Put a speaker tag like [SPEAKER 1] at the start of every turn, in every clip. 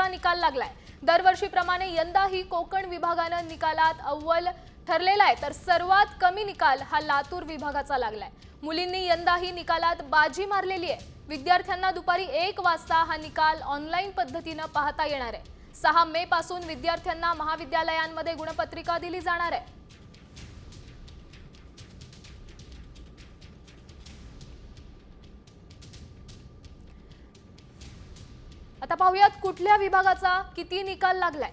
[SPEAKER 1] तिसरा निकाल लागलाय। दरवर्षीप्रमाणे यंदाही कोकण विभागानं निकालात अव्वल ठरलेला आहे, तर सर्वात कमी निकाल हा लातूर विभागाचा लागलाय। मुलींनी यंदाही निकालात बाजी मारलेली आहे। विद्यार्थ्यांना दुपारी 1 वाजता हा निकाल ऑनलाईन पद्धतीने पाहता येणार आहे। 6 मे पासून विद्यार्थ्यांना महाविद्यालयांमध्ये गुणपत्रिका दिली जाणार आहे। आता पाहूयात कुठल्या विभागाचा किती निकाल लागलाय।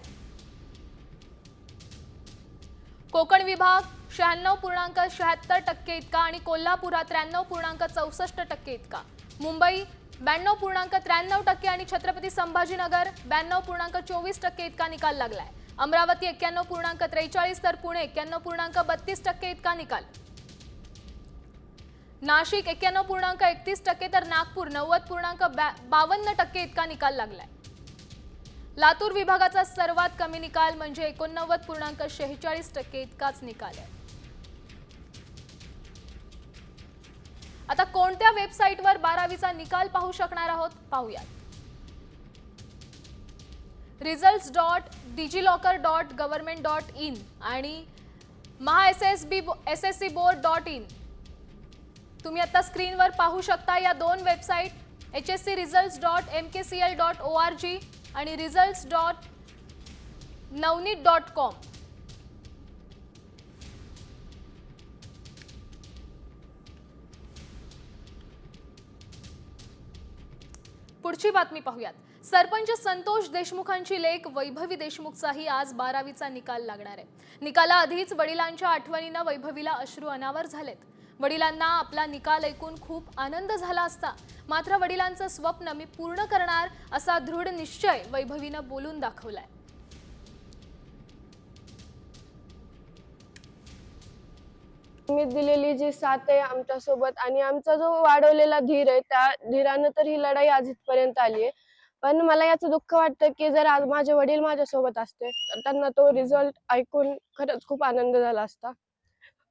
[SPEAKER 1] कोकण विभाग 96.76% इतका आणि कोल्हापुरात 93.64% इतका, मुंबई 92.93% आणि छत्रपती संभाजीनगर 92.24% इतका निकाल लागलाय। अमरावती 91.43 तर पुणे 91.32% इतका निकाल, नाशिक 91.31% तर नागपूर 90.52% इतका निकाल लागलाय। लातूर विभागाचा सर्वात कमी निकाल म्हणजे 89.46% इतकाच निकाल आहे। आता कोणत्या वेबसाईटवर 12वीचा निकाल पाहू शकणार आहोत पाहूयात। results.digilocker.government.in आणि mahasscboard.in तुम्ही आता स्क्रीनवर पाहू शकता। या दोन वेबसाईट hscresults.mkcl.org आणि results.navneet.com। पुढची बातमी पाहूयात। सरपंच संतोष देशमुखांची लेक वैभवी देशमुखचाही आज 12वीचा निकाल लागणार आहे। निकालाआधीच वडिलांच्या आठवणीने वैभवीला अश्रू अनावर झालेत। वडिलांना आपला निकाल ऐकून खूप आनंद झाला असता, मात्र वडिलांचं स्वप्न मी पूर्ण करणार असा दृढ निश्चय वैभवीनं बोलून दाखवलाय।
[SPEAKER 2] मी दिलेली जी साथ आहे आमच्या सोबत आणि आमचा जो वाढवलेला धीर आहे, त्या धीरानं तर ही लढाई आज इथपर्यंत आली आहे। पण मला याचं दुःख वाटतं की जर आज माझे वडील माझ्या सोबत असते तर त्यांना तो रिझल्ट ऐकून खरंच खूप आनंद झाला असता।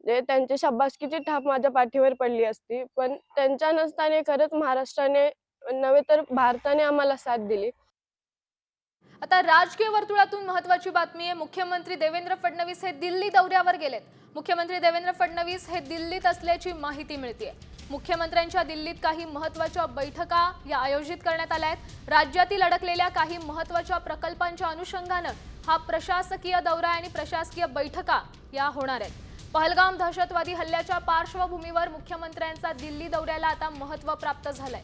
[SPEAKER 2] त्यांची शाबासकीची थाप माझ्या पाठीवर पडली असती, पण त्यांच्या नसताना खरंच महाराष्ट्राने नव्हे तर भारताने आम्हाला साथ दिली।
[SPEAKER 1] आता राजकीय वर्तुळातून महत्त्वाची बातमी आहे। मुख्यमंत्री देवेंद्र फडणवीस हे दिल्ली दौऱ्यावर गेलेत। मुख्यमंत्री देवेंद्र फडणवीस हे दिल्लीत असल्याची माहिती मिळते। मुख्यमंत्र्यांच्या दिल्लीत काही महत्त्वाच्या बैठका या आयोजित करण्यात आल्या आहेत। राज्यातील अडकलेल्या काही महत्त्वाच्या प्रकल्पांच्या अनुषंगाने हा प्रशासकीय दौरा आणि प्रशासकीय बैठका या होणार आहेत। पहलगाम दहशतवादी हल्ल्याच्या पार्श्वभूमीवर मुख्यमंत्र्यांचा दिल्ली दौऱ्याला आता महत्त्व प्राप्त झालंय।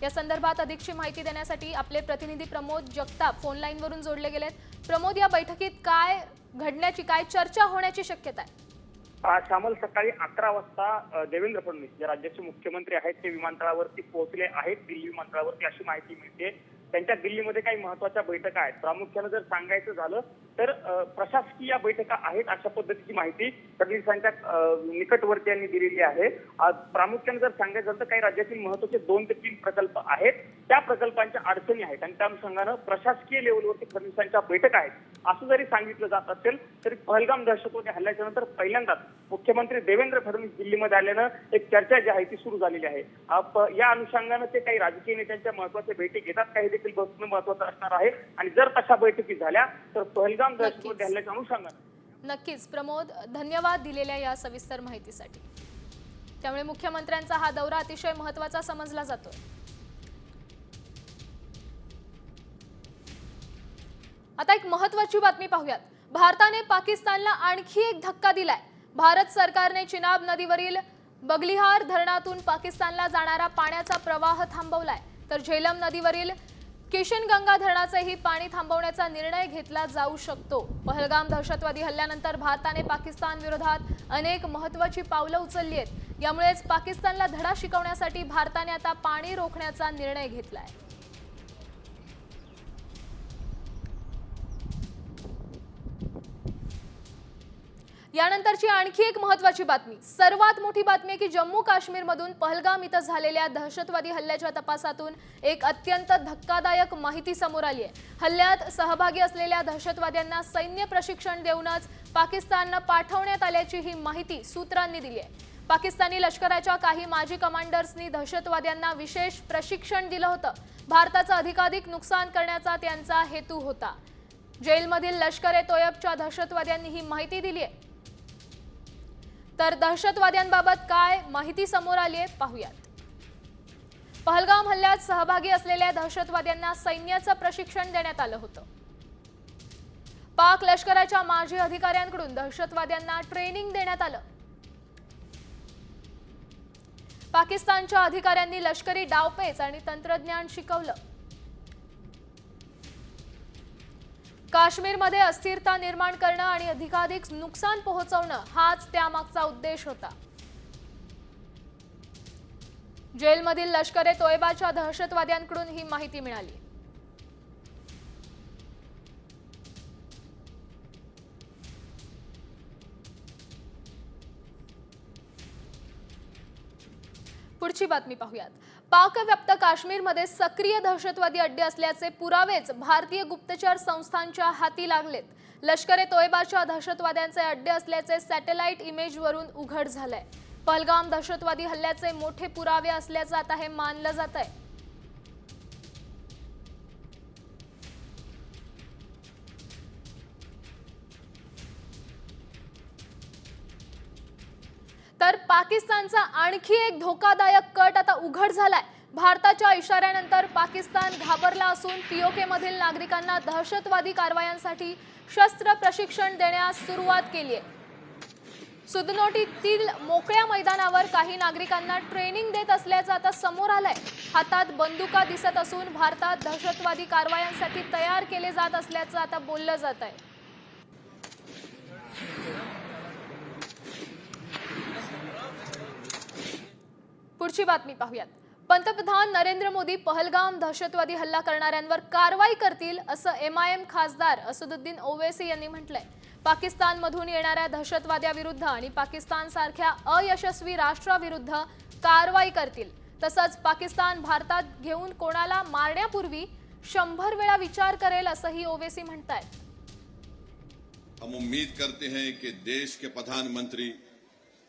[SPEAKER 1] या संदर्भात अधिकची माहिती देण्यासाठी आपले प्रतिनिधी प्रमोद जगताप फोन लाईन वरून जोडले गेलेत। प्रमोद, या बैठकीत काय घडण्याची, काय चर्चा होण्याची शक्यता आहे?
[SPEAKER 3] श्यामल, सकाळी 11 वाजता देवेंद्र फडणवीस जे राज्याचे मुख्यमंत्री आहेत ते विमानतळावरती पोहोचले आहेत, दिल्ली विमानतळावरती, अशी माहिती मिळते। त्यांच्या दिल्लीमध्ये काही महत्त्वाच्या बैठका आहेत। प्रामुख्याने जर सांगायचं झालं तर प्रशासकीय बैठका आहेत अशा पद्धतीची माहिती फडणवीसांच्या निकटवर्ती यांनी दिलेली आहे। प्रामुख्याने जर सांगायचं झालं तर काही राज्यातील महत्त्वाचे 2 ते 3 प्रकल्प आहेत, त्या प्रकल्पांच्या अडचणी आहेत आणि त्या अनुषंगाने प्रशासकीय लेवलवरती फडणवीसांच्या बैठका आहेत असं जरी सांगितलं जात असेल तरी पहलगाम दहशतवादी हल्ल्याच्या नंतर पहिल्यांदाच मुख्यमंत्री देवेंद्र फडणवीस दिल्लीमध्ये आल्यानं एक चर्चा जी आहे ती सुरू झालेली आहे। या अनुषंगाने ते काही राजकीय नेत्यांच्या महत्त्वाच्या बैठकी घेतात, काही देखील बसणं महत्त्वाचं असणार आहे आणि जर तशा बैठकी झाल्या तर पहलगाम दहशतवादी हल्ल्याच्या अनुषंगाने।
[SPEAKER 1] नक्कीच प्रमोद, धन्यवाद दिलेल्या या सविस्तर माहितीसाठी। त्यामुळे मुख्यमंत्र्यांचा हा दौरा अतिशय महत्त्वाचा समजला जातोय। आता एक महत्त्वाची बातमी पाहूयात। भारताने पाकिस्तानला आणखी एक धक्का दिलाय। भारत सरकारने चिनाब नदीवरील बगलिहार धरणातून पाकिस्तानला जाणारा पाण्याचा प्रवाह थांबवलाय, तर झेलम नदीवरील किशनगंगा धरणाचेही पाणी थांबवण्याचा निर्णय घेतला जाऊ शकतो। पहलगाम दहशतवादी हल्ल्यानंतर भारताने पाकिस्तान विरोधात अनेक महत्त्वाची पावलं उचलली आहेत। यामुळेच पाकिस्तानला धडा शिकवण्यासाठी भारताने आता पाणी रोखण्याचा निर्णय घेतलाय। यानंतरची आणखी एक महत्त्वाची बातमी, सर्वात मोठी बातमी आहे की जम्मू काश्मीरमधून पहलगाम इथं झालेल्या दहशतवादी हल्ल्याच्या तपासातून एक अत्यंत धक्कादायक माहिती समोर आली आहे। हल्ल्यात सहभागी असलेल्या दहशतवाद्यांना सैन्य प्रशिक्षण देऊनच पाकिस्तानने पाठवण्यात आल्याची ही माहिती सूत्रांनी दिली आहे। पाकिस्तानी लष्कराच्या काही माजी कमांडर्सनी दहशतवाद्यांना विशेष प्रशिक्षण दिलं होतं. भारताचं अधिकाधिक नुकसान करण्याचा त्यांचा हेतू होता. जेलमधील लष्कर-ए-तोयबच्या दहशतवाद्यांनी ही माहिती दिली आहे. तर दहशतवाद्यांबाबत काय माहिती समोर आली आहे पाहूयात. पहलगाम हल्ल्यात सहभागी असलेल्या दहशतवाद्यांना सैन्याचं प्रशिक्षण देण्यात आलं होतं. पाक लष्कराच्या माजी अधिकाऱ्यांकडून दहशतवाद्यांना ट्रेनिंग देण्यात आलं. पाकिस्तानच्या अधिकाऱ्यांनी लष्करी डावपेच आणि तंत्रज्ञान शिकवलं. काश्मीरमध्ये अस्थिरता निर्माण करणं आणि अधिकाधिक नुकसान पोहोचवणं हाच त्यामागचा उद्देश होता. जेलमधील लष्कर-ए-तोयबाच्या दहशतवाद्यांकडून ही माहिती मिळाली. पुढची बातमी पाहूयात. पाकव्याप्त काश्मीरमध्ये सक्रिय दहशतवादी अड्डे असल्याचे पुरावेच भारतीय गुप्तचर संस्थांच्या हाती लागलेत. लष्कर-ए-तोयबाच्या दहशतवाद्यांचे अड्डे असल्याचे सॅटेलाइट इमेजवरून उघड झालंय. पहलगाम दहशतवादी हल्ल्याचे मोठे पुरावे असल्याचं आता हे मानलं जात आहे. तर पाकिस्तानचा आणखी एक धोकादायक कट आता उघड झालाय. भारताच्या इशाऱ्यानंतर पाकिस्तान घाबरला असून पीओके मधील नागरिकांना दहशतवादी कारवायांसाठी शस्त्र प्रशिक्षण देण्यास सुरुवात केली आहे. सुदनोटीतील मोकळ्या मैदानावर काही नागरिकांना ट्रेनिंग देत असल्याचं आता समोर आलंय. हातात बंदुका दिसत असून भारतात दहशतवादी कारवायांसाठी तयार केले जात असल्याचं आता बोललं जात आहे. पुढची बातमी पाहूयात. पंतप्रधान नरेंद्र मोदी पहलगाम दहशतवादी हल्ला करणाऱ्यांवर कारवाई करतील असं MIM खासदार असदुद्दीन ओवैसी यांनी म्हटलंय. पाकिस्तानमधून येणाऱ्या दहशतवाद्याविरुद्ध आणि पाकिस्तानसारख्या अयशस्वी राष्ट्राविरुद्ध कारवाई करतील. तसंच पाकिस्तान भारतात घेऊन कोणाला मारण्यापूर्वी 100 वेळा विचार करेल असंही ओवैसी म्हणतायत.
[SPEAKER 4] हम उम्मीद करते हैं कि देश के प्रधानमंत्री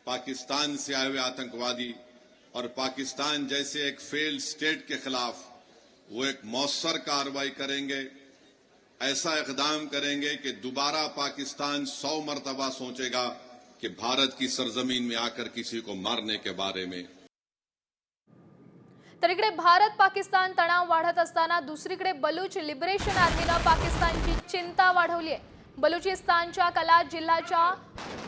[SPEAKER 4] पाकिस्तान से आए हुए आतंकवादी और पाकिस्तान जैसे एक फेल्ड स्टेट के खिलाफ वो एक मौसर कार्रवाई करेंगे, ऐसा इकदाम करेंगे कि दोबारा पाकिस्तान 100 मरतबा सोचेगा कि भारत की सरजमीन में आकर किसी को मारने के बारे में.
[SPEAKER 1] तर इकडे भारत पाकिस्तान तणाव वाढत असताना दुसरीकडे बलूच लिबरेशन आर्मीनं पाकिस्तानची चिंता वाढवली आहे. बलुचिस्तानच्या कलात जिल्ह्याच्या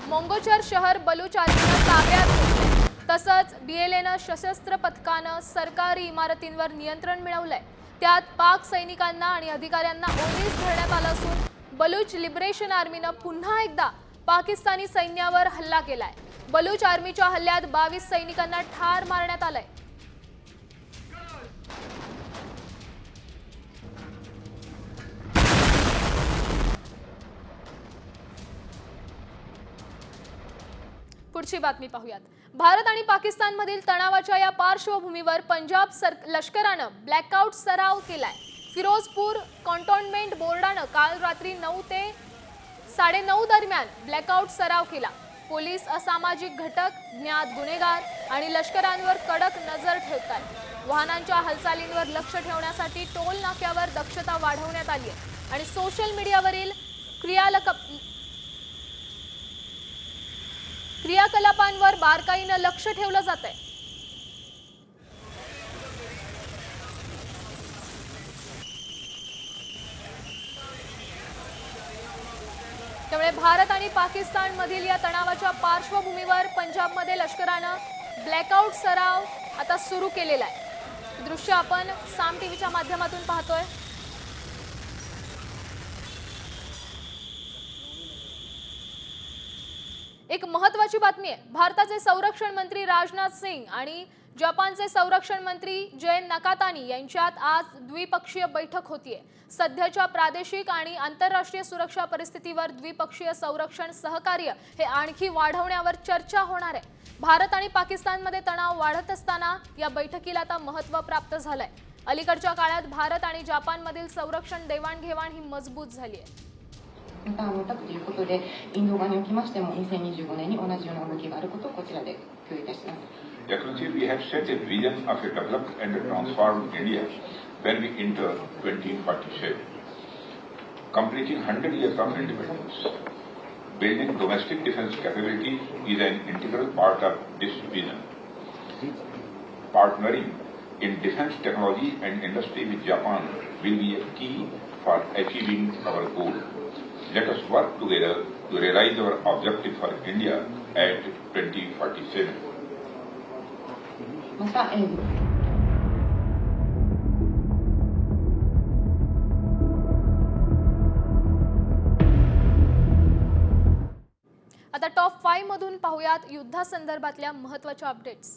[SPEAKER 1] मोंगोचर शहर बलूच आर्मीनं ताब्यात घेतलंय. तसंच BLAनं सशस्त्र पथकानं सरकारी इमारतींवर नियंत्रण मिळवलंय. त्यात पाक सैनिकांना आणि अधिकाऱ्यांना ओलीस धरण्यात आलं असून बलूच लिबरेशन आर्मीनं पुन्हा एकदा पाकिस्तानी सैन्यावर हल्ला केलाय. बलूच आर्मीच्या हल्ल्यात 22 सैनिकांना ठार मारण्यात आलंय. पुढची बातमी पाहूयात. भारत आणि पाकिस्तानमधील तणावाच्या या पार्श्वभूमीवर पंजाब लष्करानं ब्लॅकआउट सराव केलाय. फिरोजपूर कॅन्टोन्मेंट बोर्डानं काल रात्री 9 ते 9:30 दरम्यान ब्लॅकआउट सराव केला. पोलीस असामाजिक घटक, ज्ञात गुन्हेगार आणि लष्करांवर कडक नजर ठेवतात. वाहनांच्या हालचालींवर लक्ष ठेवण्यासाठी टोल नाक्यावर दक्षता वाढवण्यात आली आहे आणि सोशल मीडियावरील क्रियाकलापांवर बारकाईनं लक्ष ठेवलं जात आहे. त्यामुळे भारत आणि पाकिस्तान मधील या तणावाच्या पार्श्वभूमीवर पंजाबमध्ये लष्करानं ब्लॅकआउट सराव आता सुरू केलेला आहे. दृश्य आपण साम टीव्हीच्या माध्यमातून पाहतोय. एक महत्त्वाची बातमी आहे. भारताचे संरक्षण मंत्री राजनाथ सिंग आणि जपानचे संरक्षण मंत्री जयंत नकातानी यांच्यात आज द्विपक्षीय बैठक होतीये. सध्याच्या प्रादेशिक आणि आंतरराष्ट्रीय सुरक्षा परिस्थितीवर द्विपक्षीय संरक्षण सहकार्य हे आणखी वाढवण्यावर चर्चा होणार आहे. भारत आणि पाकिस्तानमध्ये तणाव वाढत असताना या बैठकीला आता महत्त्व प्राप्त झालंय. अलीकडच्या काळात भारत आणि जपानमधील संरक्षण देवाणघेवाण ही मजबूत झाली आहे.
[SPEAKER 5] またということで、インド側におきましても2025年に同じような動きがあることをこちらで Excellency, we have set a vision of a developed and transformed India when we enter 2047. Completing 100 years of independence, building domestic defense capability is an integral part of this vision. Partnering in defense technology and industry with Japan will be a key for achieving our goal. Let us work together to realize our objective for India at 2047.
[SPEAKER 6] Masa M.
[SPEAKER 1] आता top 5 मधून पाहूयात युद्धासंदर्भातल्या महत्त्वाच्या updates.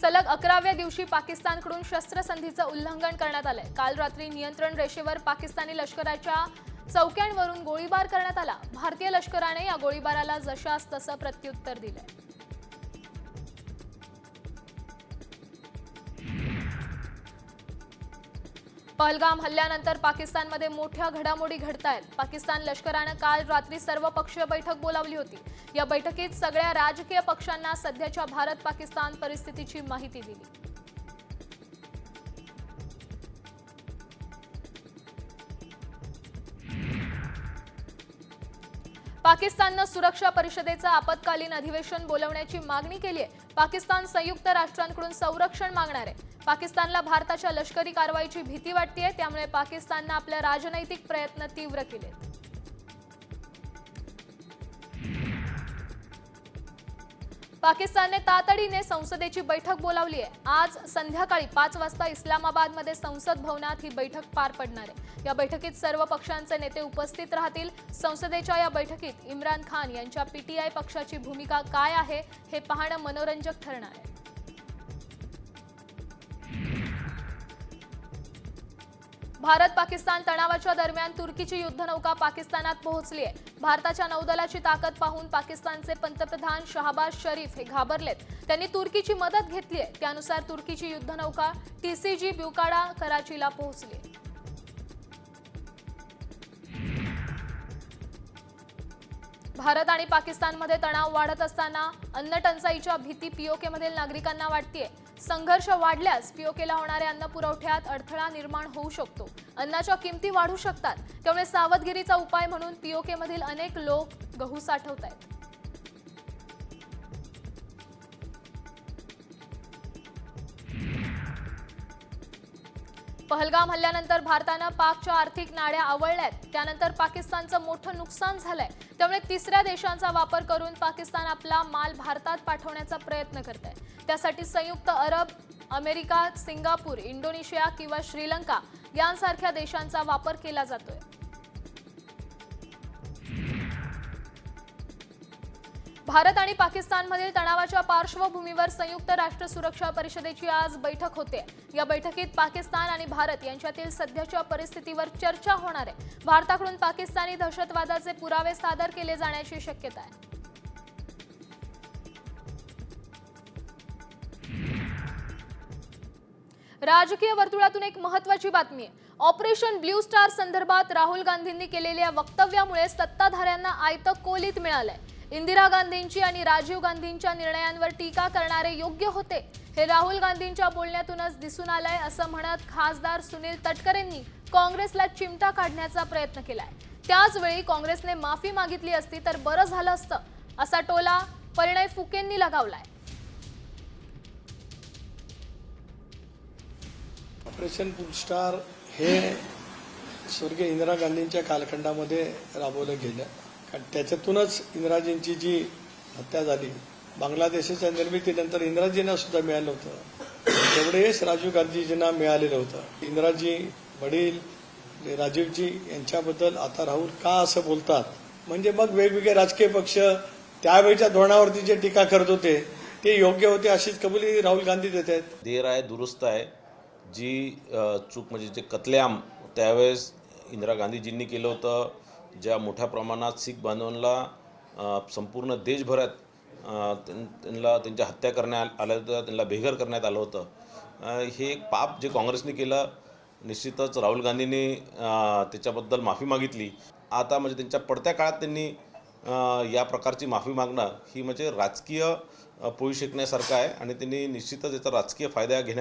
[SPEAKER 1] सलग 11व्या दिवशी पाकिस्तानकडून शस्त्रसंधीचं उल्लंघन करण्यात आलंय. काल रात्री नियंत्रण रेषेवर पाकिस्तानी लष्कराच्या चौक्यांवरून गोळीबार करण्यात आला. भारतीय लष्कराने या गोळीबाराला जशास तसं प्रत्युत्तर दिलंय. पहलगाम हल्ल्यानंतर पाकिस्तानमध्ये मोठ्या घडामोडी घडतायत. पाकिस्तान लष्करानं काल रात्री सर्वपक्षीय बैठक बोलावली होती. या बैठकीत सगळ्या राजकीय पक्षांना सध्याच्या भारत-पाकिस्तान परिस्थितीची माहिती दिली. पाकिस्ताननं सुरक्षा परिषदेचं आपत्कालीन अधिवेशन बोलवण्याची मागणी केली आहे. पाकिस्तान संयुक्त राष्ट्रांकडून संरक्षण मागणार आहे. पाकिस्तानला भारताच्या लष्करी कारवाईची भीती वाटतेय, त्यामुळे पाकिस्ताननं आपले राजनैतिक प्रयत्न तीव्र केले. पाकिस्तानने तातडीने संसदेची बैठक बोलावली आहे. आज संध्याकाळी 5 वाजता इस्लामाबादमध्ये संसद भवनात ही बैठक पार पडणार आहे. या बैठकीत सर्व पक्षांचे नेते उपस्थित राहतील. संसदेच्या या बैठकीत इम्रान खान यांच्या PTI पक्षाची भूमिका काय आहे हे पाहणं मनोरंजक ठरणार आहे. भारत पाकिस्तान तणावाच्या दरम्यान तुर्कीची युद्धनौका पाकिस्तानात पोहोचली आहे. भारताच्या नौदलाची ताकद पाहून पाकिस्तानचे पंतप्रधान शहबाज शरीफ हे घाबरलेत. त्यांनी तुर्कीची मदत घेतली आहे. त्यानुसार तुर्कीची युद्धनौका TCG ब्युकाडा कराचीला पोहोचली. भारत आणि पाकिस्तानमध्ये तणाव वाढत असताना अन्न टंचाईच्या भीती POK मधील नागरिकांना वाटतेय. संघर्ष वाढल्यास POKला होणाऱ्या अन्न पुरवठ्यात अडथळा निर्माण होऊ शकतो. अन्नाच्या किमती वाढू शकतात. त्यामुळे सावधगिरीचा उपाय म्हणून POK मधील अनेक लोक गहू साठवत आहेत. पहलगाम हल्ल्यानंतर भारतानं पाकच्या आर्थिक नाड्या आवळल्यात. त्यानंतर पाकिस्तानचं मोठं नुकसान झालंय. त्यामुळे तिसऱ्या देशांचा वापर करून पाकिस्तान आपला माल भारतात पाठवण्याचा प्रयत्न करत आहे. त्यासाठी संयुक्त अरब, अमेरिका, सिंगापूर, इंडोनेशिया किंवा श्रीलंका यांसारख्या देशांचा वापर केला जातोय. भारत आणि पाकिस्तानमधील तणावाच्या पार्श्वभूमीवर संयुक्त राष्ट्र सुरक्षा परिषदेची आज बैठक होते. या बैठकीत पाकिस्तान आणि भारत यांच्यातील सध्याच्या परिस्थितीवर चर्चा होणार आहे. भारताकडून पाकिस्तानी दहशतवादाचे पुरावे सादर केले जाण्याची शक्यता आहे. राजकीय वर्तुळातून एक महत्त्वाची बातमी आहे. ऑपरेशन ब्ल्यू स्टार संदर्भात राहुल गांधींनी केलेल्या वक्तव्यामुळे सत्ताधाऱ्यांना आयतं कोलीत मिळालंय. इंदिरा गांधींची आणि राजीव गांधींच्या निर्णयांवर टीका करणारे योग्य होते हे राहुल गांधींच्या बोलण्यातूनच दिसून आलंय असं म्हणत खासदार सुनील तटकरेंनी काँग्रेसला चिमटा काढण्याचा प्रयत्न केलाय. त्याच वेळी काँग्रेसने माफी मागितली असती तर बरं झालं असतं असा टोला परिणय फुकेंनी लगावलाय.
[SPEAKER 7] ऑपरेशन ब्लू स्टार हे स्वर्गीय इंदिरा गांधींच्या कालखंडामध्ये राबवलं गेलं. कारण त्याच्यातूनच इंदिराजींची जी हत्या झाली, बांगलादेशाच्या निर्मितीनंतर इंदिराजींना सुद्धा मिळालं होतं, तेवढेच राजीव गांधीजींना मिळालेलं होतं. इंदिराजी वडील राजीवजी यांच्याबद्दल आता राहुल का असं बोलतात, म्हणजे मग वेगवेगळे राजकीय पक्ष त्यावेळच्या धोरणावरती जे टीका करत होते ते योग्य होते अशीच कबुली राहुल गांधी देत आहेत.
[SPEAKER 8] देर आहे, दुरुस्त आहे. जी चूक म्हणजे जे कत्लेआम त्यावेळेस इंदिरा गांधीजींनी केलं होतं, ज्या मोठ्या प्रमाणात शीख बांधवांना संपूर्ण देशभरात त्यांना त्यांच्या हत्या करण्यात आल्या होत्या, त्यांना बेघर करण्यात आलं होतं. हे एक पाप जे काँग्रेसने केलं. निश्चितच राहुल गांधींनी त्याच्याबद्दल माफी मागितली. आता म्हणजे त्यांच्या पडत्या काळात त्यांनी या प्रकारची माफी मागणं ही म्हणजे राजकीय पोळी शेकण्यासारखं आहे आणि त्यांनी निश्चितच याचा राजकीय फायदा